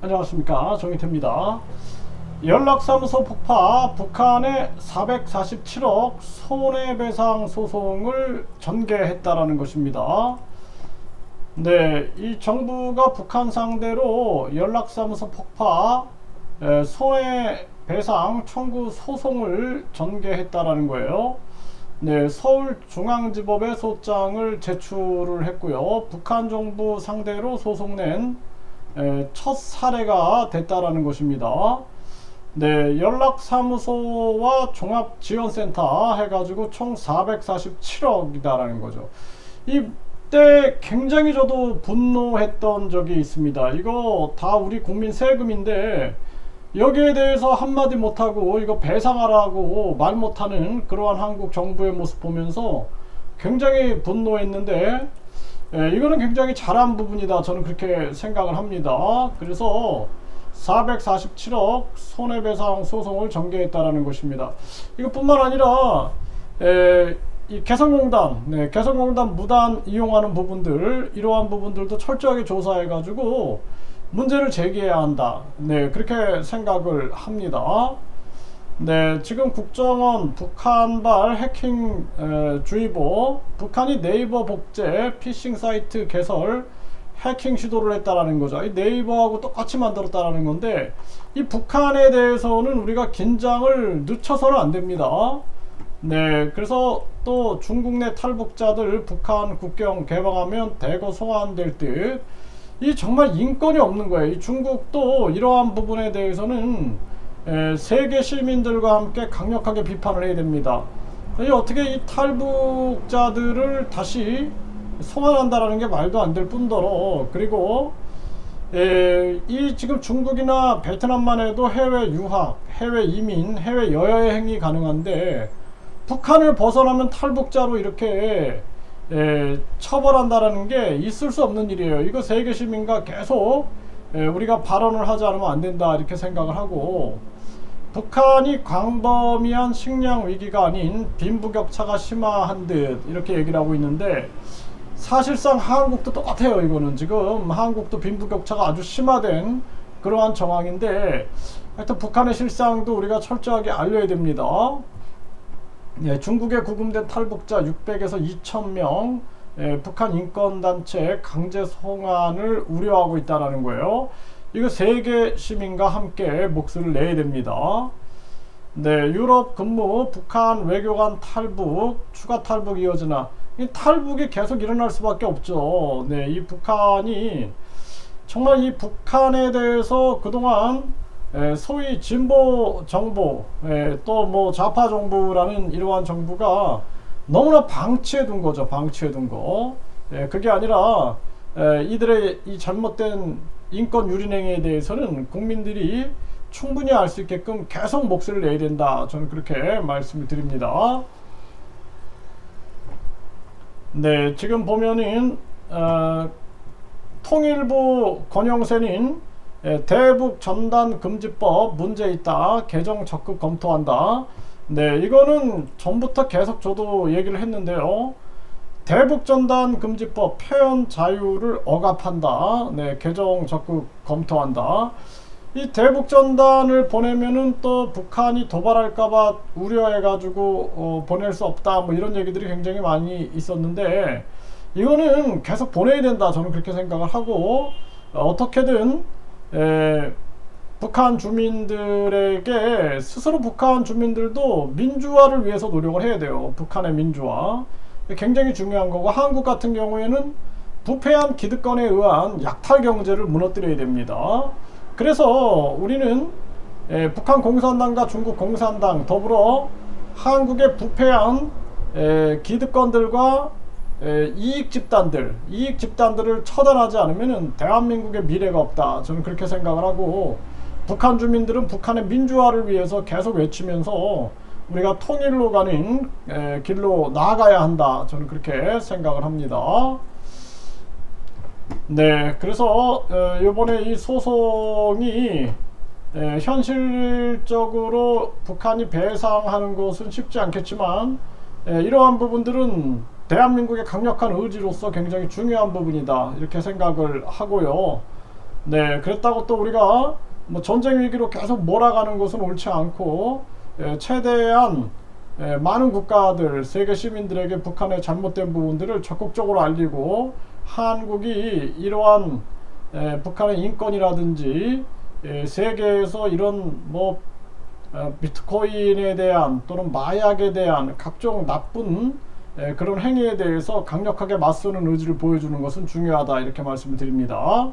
안녕하십니까, 정의태입니다. 연락사무소 폭파, 북한의 447억 손해배상 소송을 전개했다라는 것입니다. 네, 이 정부가 북한 상대로 연락사무소 폭파 손해배상 청구 소송을 전개했다라는 거예요. 네, 서울중앙지법에 소장을 제출을 했고요. 북한 정부 상대로 소송 낸 첫 사례가 됐다라는 것입니다. 네, 연락사무소와 종합지원센터 해가지고 총 447억이다라는 거죠. 이때 굉장히 저도 분노했던 적이 있습니다. 이거 다 우리 국민 세금인데 여기에 대해서 한마디 못하고 이거 배상하라고 말 못하는 그러한 한국 정부의 모습 보면서 굉장히 분노했는데, 이거는 굉장히 잘한 부분이다, 저는 그렇게 생각을 합니다. 그래서 447억 손해배상 소송을 전개했다라는 것입니다. 이것뿐만 아니라 이 개성공단, 개성공단 무단 이용하는 부분들, 이러한 부분들도 철저하게 조사해 가지고 문제를 제기해야 한다, 그렇게 생각을 합니다. 네, 지금 국정원 북한발 해킹 주의보, 북한이 네이버 복제 피싱 사이트 개설 해킹 시도를 했다라는 거죠. 이 네이버하고 똑같이 만들었다라는 건데, 이 북한에 대해서는 우리가 긴장을 늦춰서는 안 됩니다. 네, 그래서 또 중국 내 탈북자들 북한 국경 개방하면 대거 송환될 듯, 이 정말 인권이 없는 거예요. 이 중국도 이러한 부분에 대해서는 세계 시민들과 함께 강력하게 비판을 해야 됩니다. 어떻게 이 탈북자들을 다시 송환한다라는 게 말도 안 될 뿐더러, 그리고 이 지금 중국이나 베트남만 해도 해외 유학, 해외 이민, 해외 여행이 가능한데 북한을 벗어나면 탈북자로 이렇게 처벌한다라는 게 있을 수 없는 일이에요. 이거 세계 시민과 계속 우리가 발언을 하지 않으면 안 된다, 이렇게 생각을 하고, 북한이 광범위한 식량 위기가 아닌 빈부격차가 심화한 듯 이렇게 얘기를 하고 있는데, 사실상 한국도 똑같아요. 이거는 지금 한국도 빈부격차가 아주 심화된 그러한 정황인데, 하여튼 북한의 실상도 우리가 철저하게 알려야 됩니다. 중국에 구금된 탈북자 600에서 2000명, 북한 인권단체 강제 송환을 우려하고 있다는 거예요. 이거 세계 시민과 함께 목소리를 내야 됩니다. 네, 유럽 근무, 북한 외교관 탈북, 추가 탈북 이어지나, 이 탈북이 계속 일어날 수밖에 없죠. 네, 이 북한이 정말 이 북한에 대해서 그동안 소위 진보 정부, 또 뭐 좌파 정부라는 이러한 정부가 너무나 방치해 둔 거죠. 방치해 둔 거. 그게 아니라 이들의 이 잘못된 인권 유린행위에 대해서는 국민들이 충분히 알 수 있게끔 계속 목소리를 내야 된다, 저는 그렇게 말씀을 드립니다. 네, 지금 보면은 통일부 권영세는 대북 전단 금지법 문제 있다, 개정 적극 검토한다. 네, 이거는 전부터 계속 저도 얘기를 했는데요. 대북 전단 금지법 표현 자유를 억압한다. 네, 개정 적극 검토한다. 이 대북 전단을 보내면은 또 북한이 도발할까봐 우려해가지고 보낼 수 없다, 뭐 이런 얘기들이 굉장히 많이 있었는데, 이거는 계속 보내야 된다, 저는 그렇게 생각을 하고, 어떻게든 북한 주민들에게, 스스로 북한 주민들도 민주화를 위해서 노력을 해야 돼요. 북한의 민주화 굉장히 중요한 거고, 한국 같은 경우에는 부패한 기득권에 의한 약탈 경제를 무너뜨려야 됩니다. 그래서 우리는 북한 공산당과 중국 공산당 더불어 한국의 부패한 기득권들과 이익 집단들을 처단하지 않으면 대한민국의 미래가 없다, 저는 그렇게 생각을 하고, 북한 주민들은 북한의 민주화를 위해서 계속 외치면서 우리가 통일로 가는 길로 나아가야 한다, 저는 그렇게 생각을 합니다. 네, 그래서 이번에 이 소송이 현실적으로 북한이 배상하는 것은 쉽지 않겠지만, 이러한 부분들은 대한민국의 강력한 의지로서 굉장히 중요한 부분이다, 이렇게 생각을 하고요. 네, 그랬다고 또 우리가 뭐 전쟁 위기로 계속 몰아가는 것은 옳지 않고 최대한 많은 국가들, 세계 시민들에게 북한의 잘못된 부분들을 적극적으로 알리고 한국이 이러한 북한의 인권이라든지 세계에서 이런 뭐 비트코인에 대한 또는 마약에 대한 각종 나쁜 그런 행위에 대해서 강력하게 맞서는 의지를 보여주는 것은 중요하다 이렇게 말씀을 드립니다.